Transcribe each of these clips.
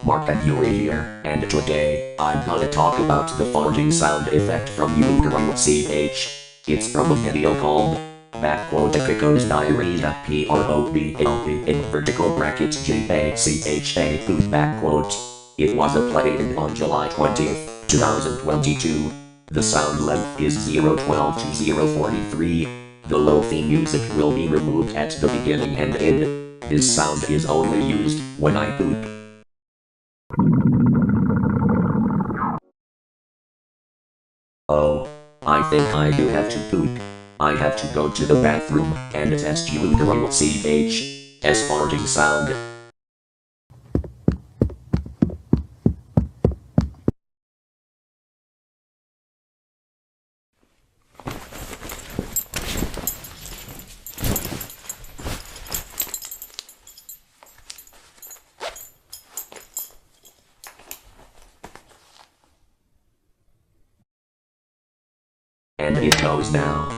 Markov Yuri here, and today, I'm gonna talk about the farting sound effect from UCH. It's from a video called Pico's Diarrhea PROBLE in vertical brackets JACHA poop backquote. It was uploaded on July 20th, 2022. The sound length is 012 to 043. The lo-fi music will be removed at the beginning and end. This sound is only used when I poop. Oh, I think I do have to poop. I have to go to the bathroom and test UCH's farting sound. And it goes now.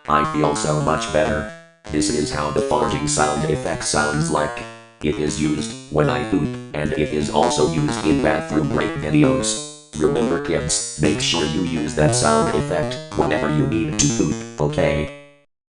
I feel so much better. This is how the farting sound effect sounds like. It is used when I poop, and it is also used in bathroom break videos. Remember kids, make sure you use that sound effect whenever you need to poop, okay?